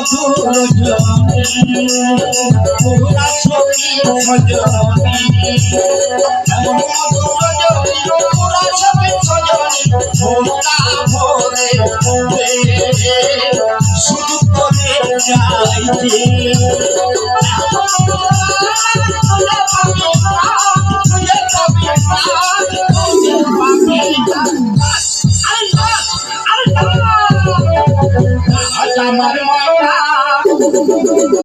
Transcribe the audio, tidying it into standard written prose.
মধুর জনি পুরা ছবি সজনি এমন মধুর জনি পুরা ছবি সজনি ভোলা ভোরে শুধু করে যাইতে